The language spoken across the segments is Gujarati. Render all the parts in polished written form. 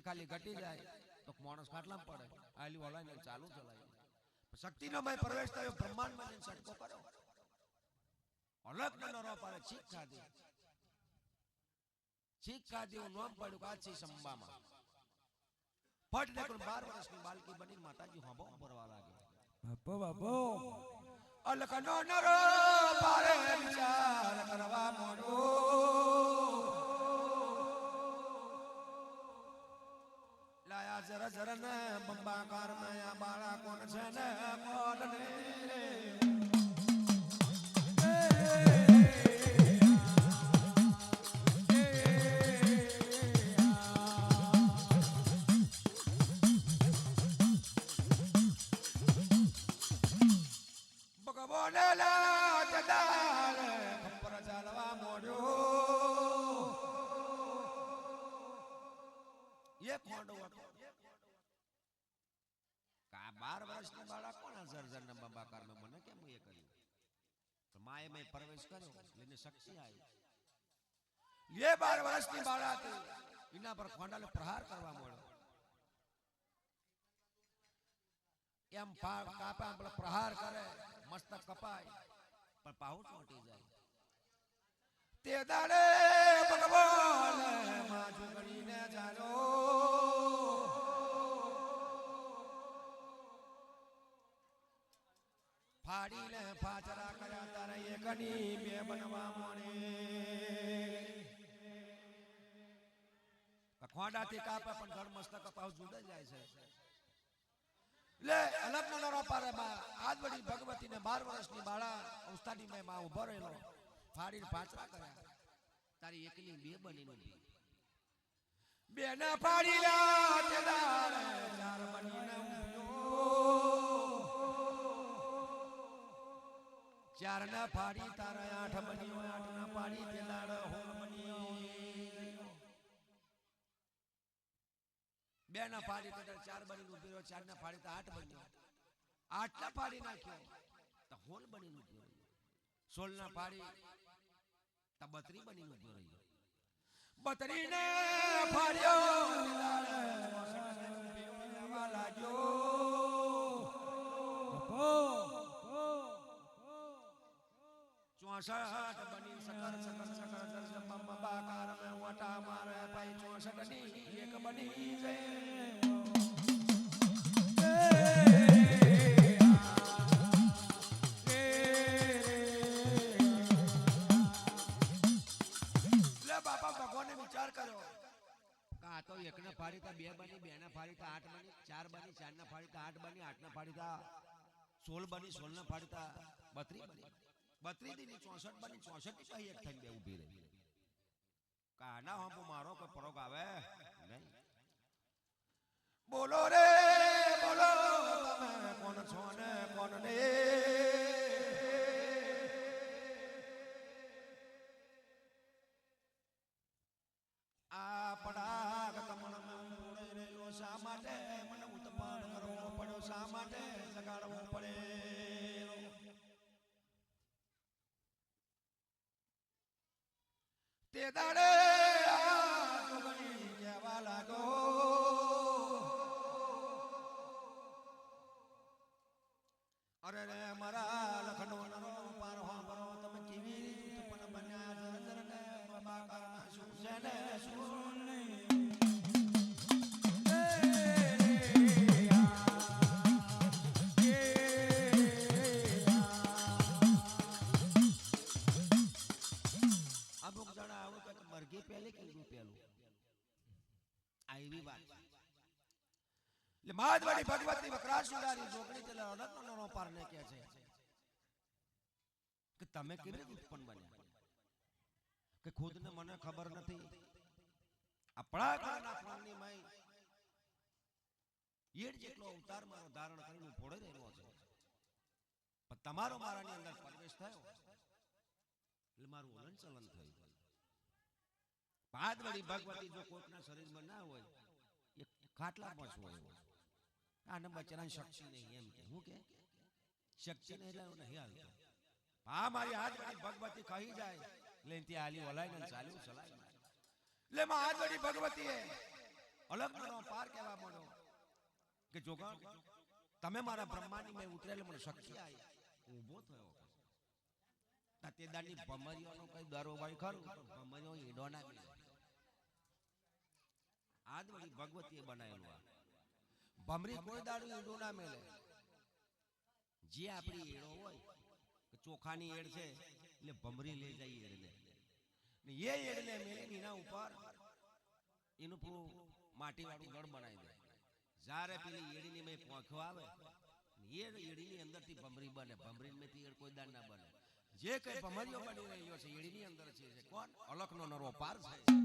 ખાલી ઘટી જાય તો માણસ ખાટલામાં પડે આલી ઓલાને ચાલુ ચલાય શક્તિનો મય પ્રવેશ થયો બ્રહ્માંડમાં જઈને સટકો કર્યો અલગ નરો પાડે છીક ખાધી હું નામ પડ્યું કાચી સંબામાં ફટ દે કોઈ 12 વર્ષની બાલકી બની માતાજી હોબો ભરવા લાગે બાપો અલકનો નરો પારે વિચાર કરવા મોડો લાયા જરા જરા ને બંબાકાર નયા બાળા કોણ છે ને કોણ ને प्रवेश करो लेने शक्ति आई ये 12 વર્ષની બાળા હતી એના પર ખોંડાલે પ્રહાર કરવા મળ્યો એમ કાપા પર પ્રહાર કરે મસ્તક કપાય પણ પાહુ ચોંટી જાય તે દાડે ભગવાન માં જુગડીને જાલો ફાડી લે ફાચરા કર્યા તારે એકની બે બનવા મોણે ખોંડાથી કાપે પણ ઘર મસ્તક પાવ જુદા જાય છે લે અલગ નરો પારે માં આજવડી ભગવતીને 12 વર્ષની બાળા ઉસ્તાડી મે માં ઉભો રહેલો ફાડીને ફાચરા કર્યા તારી એકની બે બનીને બે ને ફાડી લા તે દાડે ચાર બનીને चार ना फाड़ी तारा 8 बनी 8 ना फाड़ी ते लाड़ होल बनी बे ना फाड़ी ते 4 बनी उभी रहो 4 ना फाड़ी तो 8 बन्यो 8 ना फाड़ी नाख्यो तो होल बनी उभी रही 16 ना फाड़ी तो 32 बनी उभी रही 32 ने फाड़ियो वाला जो चौसठ बनी सकर सकर सकर जर बाकार में वटा मारे भाई 64 नी एक बनी जय ले बाबा भगवान ने विचार करो का तो एक ने फाड़ी था 2 बनी 2 ने फाड़ी था 8 बनी 4 बनी 4 ने फाड़ी था 8 बनी 8 ने फाड़ी था 16 बनी 16 ने फाड़ी था 32 बनी 32 दी 64 बनी 64 की कहीं एक थन दे उभी रही काना हम मारो कोई परोग आवे नहीं बोलो रे बोलो તમે કોણ છો ને કોણ ને આ પડા કમણ માં ઉડે રહ્યો શા માટે મને ઉતપાડ કરવો પડ્યો શા માટે જગાડવો પડે તે દાડે આ જોગણી કહેવા લાગો અરે રે મારા લખનો નરો પાર હોબરો તમે કેવી રીતે પણ બન્યા જર જર ને બાબા કારના શું છે ને શું નહીં મરઘી પહેલે કે પેલું આવી વાત એટલે માધવાડી ભગવતી વકરાસુદારી જોગણી તે રત્નનો નો પારને કહે છે કે તમે કેવી રીતે ઉત્પન્ન બન્યા કે ખુદને મને ખબર નથી આપણા ઘરના પ્રાણની માઈ ઈડ જેટલો અવતાર મારો ધારણ કરીને ફોડે રહેલો છે પણ તમારો મારાની અંદર પ્રવેશ થયો એટલે મારું હલન ચલન થયું પાદવડી ભગવતી જો કોકના શરીરમાં ના હોય એ ખાટલામાં જ હોય આને બચરાની શક્તિ નહીં એમ કે હું કે શક્તિ નહીં એટલે નહીં હાલતો હા મારી હાથવડી ભગવતી કહી જાય એટલે ત્યાં આલી ઓલાઈને ચાલ્યું ચલાય એટલે માં હાથવડી ભગવતીએ અલગ નરો પાર કહેવા માંડો કે જોગણ તમે મારા બ્રહ્માની મેં ઉતરેલ મને શક્તિ આવી ઊભો થયો તે દાની ભમરીઓનો કઈ દરો હોય ખરું ભમરીઓ ઈડો ના મળે આજ વળી ભગવતીએ બનાવેલું આ ભમરી કોઈ દાડું ઈડો ના મળે જે આપણી એડો હોય કે ચોખાની એડ છે એટલે ભમરી લઈ જાય એડને ને એ એડને મેળીને એના ઉપર એનું પૂરું માટી વાળું ગળ બનાવી દે જ્યારે પેલી એડીની મેં પોંખ્યો આવે એ એડીની અંદરથી ભમરી બને ભમરી મેથી એડ કોઈ દાડ ના બને જે કઈ ભમરીઓ બની રહ્યો છે એડીની અંદર છે કોણ અલખનો નરો પાર છે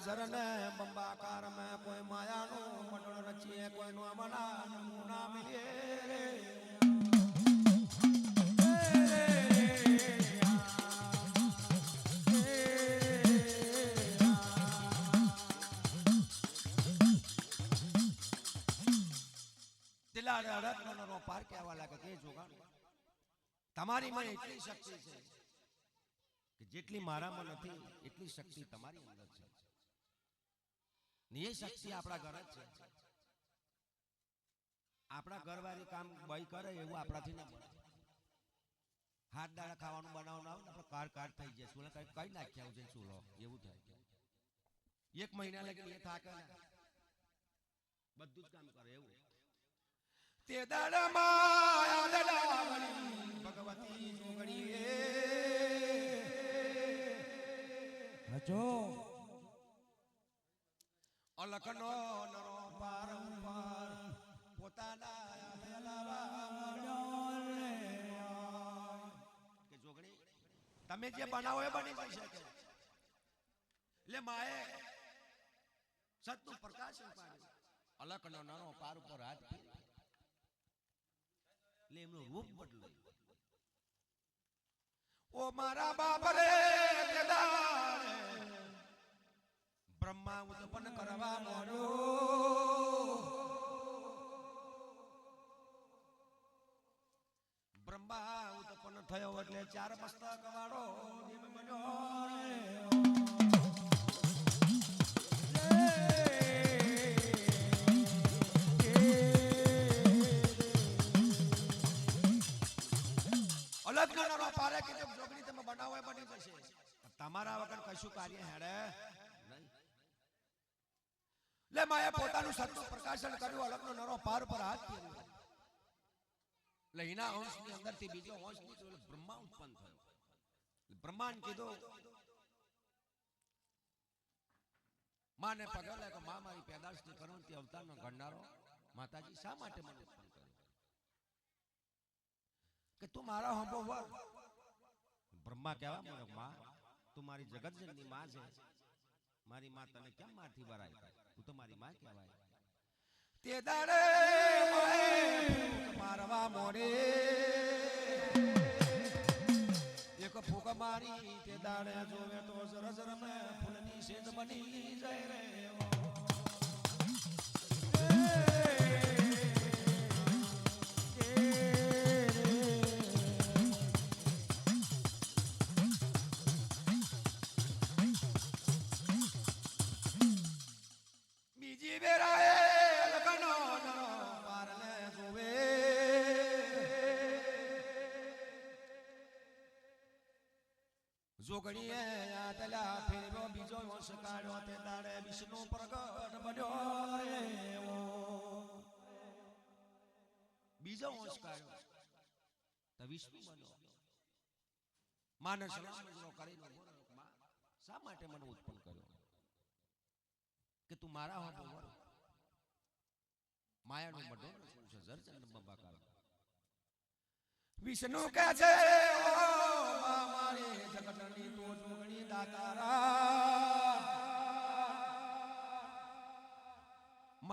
જરને બંબાકાર में કોઈ માયાનું મંડળ રચીએ કોઈનો મના નમૂના મિલે દિલાડે રત્નનો પાર કહેવા લાગે કે જોગાણ તમારી માં એટલી શક્તિ છે કે જેટલી મારામાં નથી એટલી શક્તિ તમારી અંદર છે એ શક્તિ આપણા ઘર જ છે આપણા ઘરવાળી કામ બઈ કરે એવું આપણાથી ના બને હાથ દાડા ખાવાનું બનાવવાનું આવે ને આપણે કાર કાર થઈ જાય ચૂલા કઈ કઈ નાખ્યા છે ચૂલો એવું થાય એક મહિના લગી એ થાકે બધું જ કામ કરે એવું તે દાડામાં ભગવતી જોગણી હજો અલખનો નરો પારંપાર પોતાના કે જોગણી તમે જે બનાવો એ બની જઈ શકે એટલે માએ સતનું પ્રકાશ પાડ્યું અલખનો નરો પાર ઉપર હાથ એટલે એમનું રૂપ બદલાયું ઓ મારા બાપ રે બ્રહ્મા ઉત્પન્ન કરવા માંડ્યો બ્રહ્મા ઉત્પન્ન થયો એટલે ચાર મસ્તક વાળો દેવ બન્યો અલગ નાનો પારે કે જોગણી તમે બનાવો એ બની જશે તમારા વગર કશું કાર્ય હેડે નહીં લે માએ પોતાનું સત્ય પ્રકાશન કર્યું અલગનો નરો પાર પર હાથ ફેરવ્યો એટલે એના અંશની અંદરથી બીજો અંશ નીકળ્યો બ્રહ્મા ઉત્પન્ન થયો બ્રહ્માંડ કીધું માને પગે લાગ્યો મા મારી પેદાશ ની કરું તે અવતારનો ઘડનારો માતાજી શા માટે મને ઉત્પન્ન કર્યો કે તું મારા હંભો વર બ્રહ્મા કહેવા મને માં તું મારી જગતજનની માં છે મારી માં તને કેમ મારથી વરાય તું તો મારી માં કહેવાય તે દાડે મારવા મોડે એક ફૂક મારી તે દાડે જોવે તો સરસર મે ફૂલની સેજ બની જાય રે જોગણીએ આતલા ફેરવો બીજો વંશ કાઢ્યો તે દાડે વિષ્ણુ પ્રગટ બન્યો રે બીજો વંશ કાઢ્યો તો વિષ્ણુ બન્યો માને સલામ કરીને માં શા માટે મને ઉત્પન્ન કર્યો કે તું મારા હો બોલ માયાનો મડો છે જરચંદ બંબાકાર વિષ્ણુ કહે છે ઓ મારી જગતની તો જોગણી દાતારા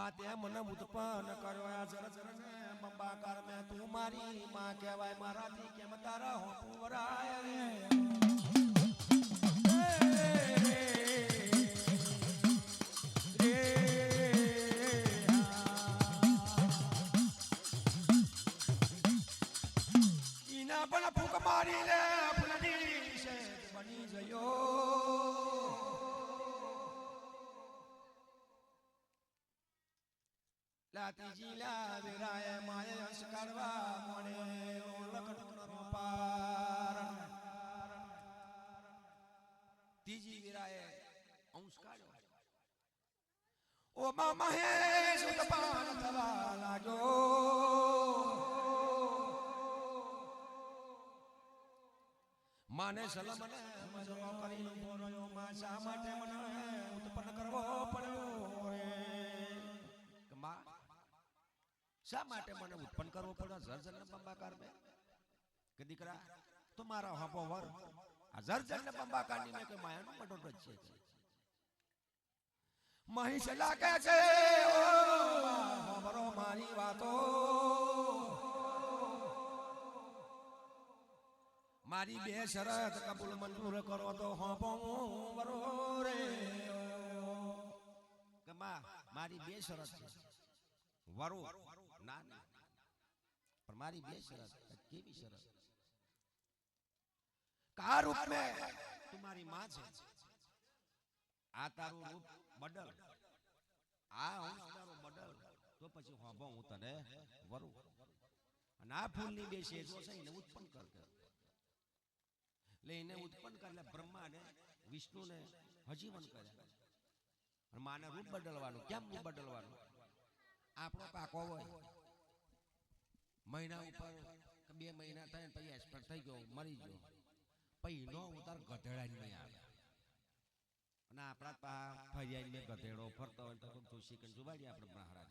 માતે મને ઉત્પન્ન કર્યો આ જર ને બંબાકાર મે તું મારી માં કહેવાય મારાથી કેમ તારા હોપું વરાય રે ઈના પણ ફૂક મારી લે ફૂલની છે બની ગયો લાતીજી લા વિરાય માય અંશ કાઢવા મોને લખનો પાર ત્રીજી વિરાય અંશ કાઢ્યો ઓ મા મહેશ ઉતપાન થવા લાગ્યો માને સલમ મને મજો કરીને બોલ્યો માં શા માટે મને ઉત્પન્ન કરવો પડ્યો રે કમા શા માટે મને ઉત્પન્ન કરવો પડ્યો જર્જન બંબાકાર મે કે દીકરા તો મારા હાપો વર આ જર્જન બંબાકાર ની મે કે માયાનો મટો રચ છે મહિષ લાગે છે ઓ હમરો મારી વાતો મારી બે શરત કબૂલ મંજૂર કરો તો હોપો વરો રે કમા મારી બે શરત છે વરો ના ના પણ મારી બે શરત કેવી શરત કા રૂપ મે તમારી માં છે આ તારું રૂપ બદલ આ અંશ તારો બદલ તો પછી હોબો હું તને વરું અને આ ફૂલની બે શેજો છે એને ઉત્પન્ન કર એટલે એને ઉત્પન્ન કરે બ્રહ્મા ને વિષ્ણુ ને હજીવન કર્યા અને માને રૂપ બદલવાનું કેમ રૂપ બદલવાનું આપણો કાકો હોય મહિના ઉપર 2 મહિના થાય પછી એક્સપર્ટ થઈ ગયો મરી ગયો પછી નો ઉતાર ગધેડા નહીં આવે અને આપણા ફરિયાદ ને ગધેડો ફરતો હોય તો ખુશી કરીને જુબાડી આપણે મહારાજ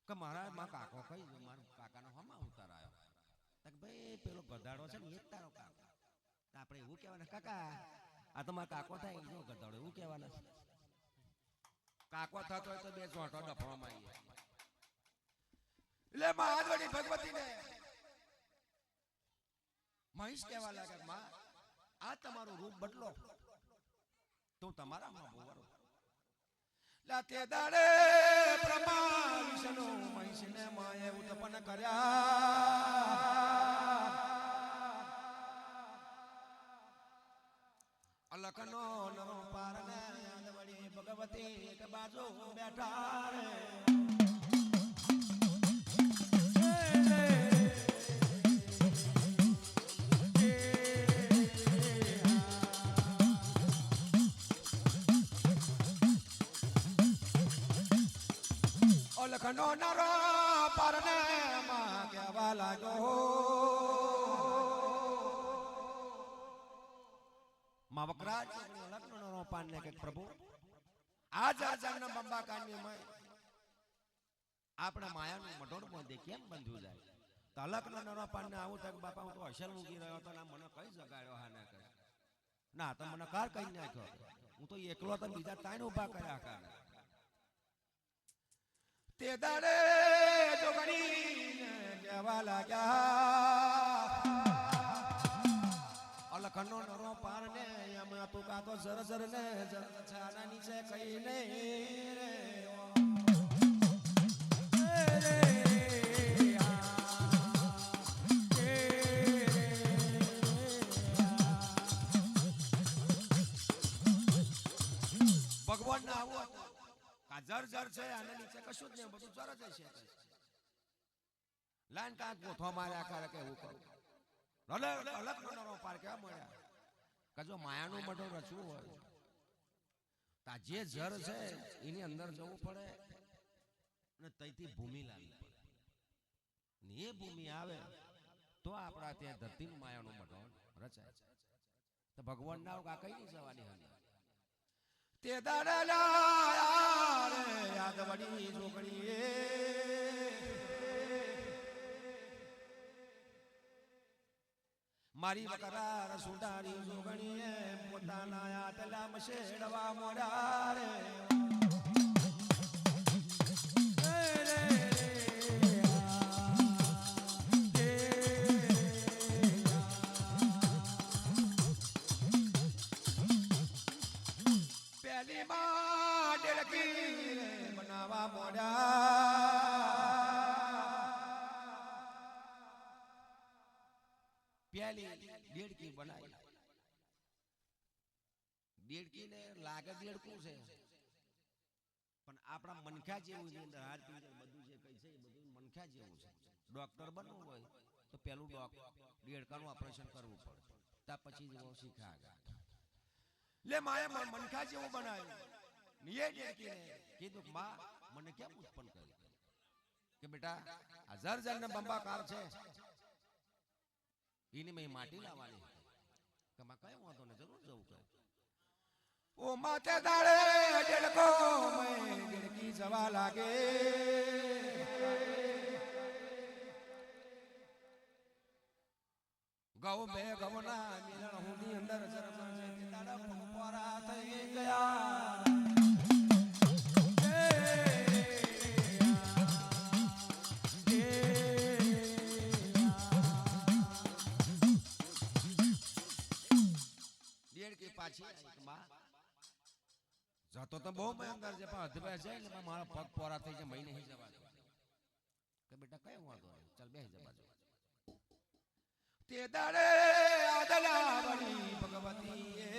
કે મહારાજ માં કાકો કઈ ગયો મારા કાકાનો હમા ઉતાર આવ્યો કે ભાઈ પેલો ગધાડો છે ને એ જ તારો કાકો આપણે એવું કહેવાના કાકા આ તમારો કાકો થાય જો ગધાડો એવું કહેવાના કાકો થતો હોય તો બે ચોટો ડફવામાં આવી એટલે મહાજવડી ભગવતીને મહેશ કહેવા લાગે માં આ તમારું રૂપ બદલો તો તમારા માં બોવરો લાતે દાડે બ્રહ્મા વિષ્ણુ મહેશને માએ ઉત્પન્ન કર્યા અલકનો નરો પારને આંદવડી ભગવતી એક બાજુ બેઠા રે અલકનો નરો પારને માં કહેવા લાગ્યો માવકરાજ લગ્નનો રોપાન ને કે પ્રભુ આજ આજાના બંબાકાની માં આપણે માયાનું મઢોળ મોંધે કેમ બંધુ જાય તો લગ્નનો રોપાન ને આવું તક બાપા હું તો અસલ મૂકી રહ્યો તો ના મને કઈ જગાડ્યો હા ના કઈ ના તો મને કાર કઈ નાખ્યો હું તો એકલો તો બીજા તાઈને ઊભા કર્યા કાર તે દાડે જોગણી કહેવા લાગ્યા અલખનો નરો પાર ને એમ તું કાતો જર જર ને છાના નીચે કઈ નહીં રે ભગવાન ના આવું કા જર જર છે આના નીચે કશું જ નહીં બધું જર જ છે લાઈન કાંક ગોથો માર્યા કરે કે એવું કરું અલગ મનોનો પાર કેવા મળ્યા કે જો માયાનું મઢો રચવું હોય તા જે જર છે એની અંદર જવું પડે અને તઈથી ભૂમિ લાવવી પડે ને એ ભૂમિ આવે તો આપણા ત્યાં ધરતીનું માયાનું મઢો રચાય તો ભગવાન ના આ કઈ નહીં જવાની હતી તે દાડા રે યાદ વડી જોગણી મારી વકરાર સુડારી જોગણીએ પોતાના આતલા મશેડવા મોડા રે એની માં ડેડકી બનાવવા મોડ્યા પેલી ડેડકી બનાવી દેડકી ને લાગે દેડકું છે પણ આપણા મનખા જેવું ની અંદર હાડ પીંજર બધું જે કઈ છે એ બધું મનખા જેવું છે ડોક્ટર બનવું હોય તો પેલું દેડકાનું ઓપરેશન કરવું પડે ત્યાર પછી જ वो શીખાય લે માએ મનખા જેવું બનાવ્યું નિયે દેડકીને કીધું માં મને કેમ ઉત્પન્ન કરી કે બેટા આ જર ને બંબાકાર છે એની મેં માટી લાવવાની કે માં કઈ વાંધો ને જરૂર જવું કહે ओ माथे दाड़े डेड़को मैं डेड़की जवा लागे गौ में गवना मिलन हुनी अंदर जरमन से दाड़ा पंपोरा થઈ ગયા डेड़की पाછી માં जातो तो बहु मैं अंदर जे पर अधबे जाए એટલે મારા પગ પોરા થઈ જાય મહિને હી જવા દો કે બેટા કઈ વાંધો નહીં ચાલ બેહી જવા દો તે દાડે આદલા બની ભગવતી એ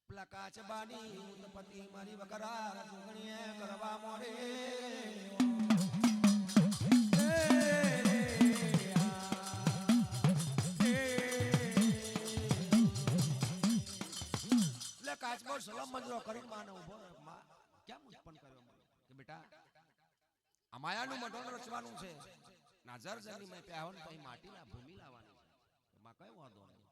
પ્લકાચ બાની ઉત્પત્તિ મારી વકરાર સુગણીએ કરવા મોડે કાચબો સલામ મંજરો કરીને માને ઉભો માં કેમ ઉત્પન્ન કર્યો કે બેટા આ માયાનું મઢોન રચવાનું છે નાજર જની મે પ્યાવન પઈ માટીના ભૂમિ લાવવાની છે માં કઈ વાંધો નહીં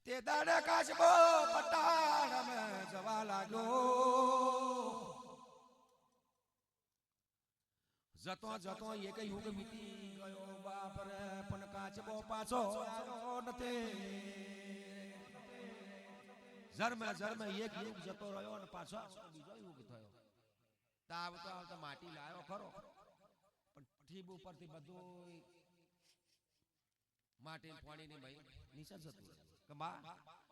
તે દાડે કાચબો પટાણ મે જવા લાગ્યો જતો જતો એક યુગ વીતી ગયો બાપ રે પણ કાચબો પાછો આવ્યો નથી જરમે એક યુગ જતો રહ્યો અને પાછો બીજો યુગ થયો આવતો આવતો માટી લાવ્યો ખરો પણ ઠીબ ઉપરથી બધું માટી પાણીની ભાઈ નીચે જતું કે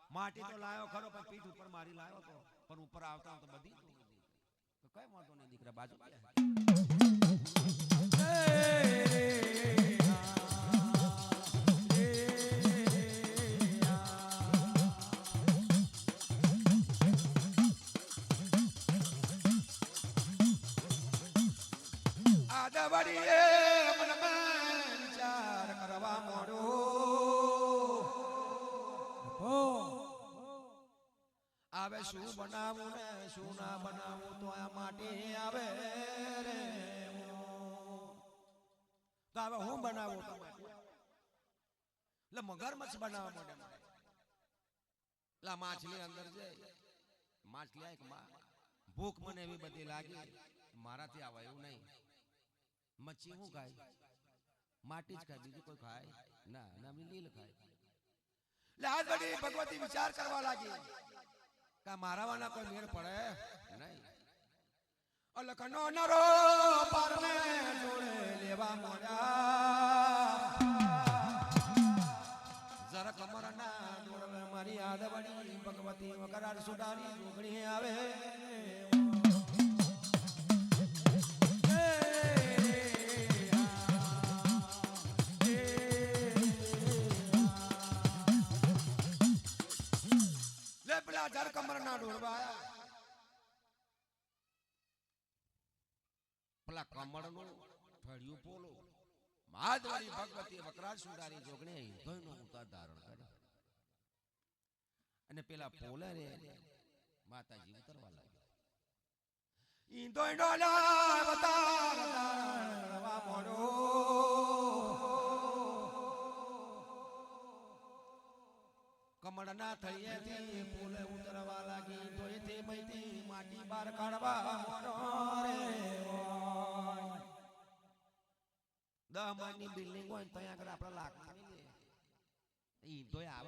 માટી તો લાવ્યો ખરો પણ પીઠ ઉપર મારી લાવ્યો તો પણ ઉપર આવતા તો બધી તો કઈ વાંધો નહીં દીકરા બાજુ વિચાર કરવા મોડો આવે શું બનાવું ને શું ના બનાવું તો આ માટી આવે રે તો હવે હું બનાવું તો એટલે મગરમચ્છ બનાવવા માંડે એટલે માછલી અંદર જાય માછલી આય કે ભૂખ મને એવી બધી લાગી મારાથી આવે એવું નહીં મચ્છી હું ખાય માટી જ ખાય બીજું કોઈ ખાય ના ના લીલ ખાય એટલે આજ બધી ભગવતી વિચાર કરવા લાગી કે મારાવાના કોઈ મેળ પડે નહીં અલખનો નરો પરને જોડે લેવા મોડા જરા કમરના જોડે મારી આદવડી ભગવતી વકરાર સુડારી જોગણી આવે હજાર કમરના ડોરવા પેલા કમળનું ફળિયું પોલો માધવરી ભગવતી વકરાજ સુંદારી જોગણે હિંદોયનો ઉતાર ધારણ કરે અને પેલા પોલે રે માતાજી ઉતરવા લાગ્યા હિંદોયનો અવતાર ધારણવા મોડો કમળના થઈએથી ફૂલે ઉતરવા લાગી તોયથી મઈથી માટી બહાર કાઢવા મોડો રે 10 માળની બિલ્ડિંગ હોય ત્યાં આગળ આપણે લાકડાની ઈ તોય આવે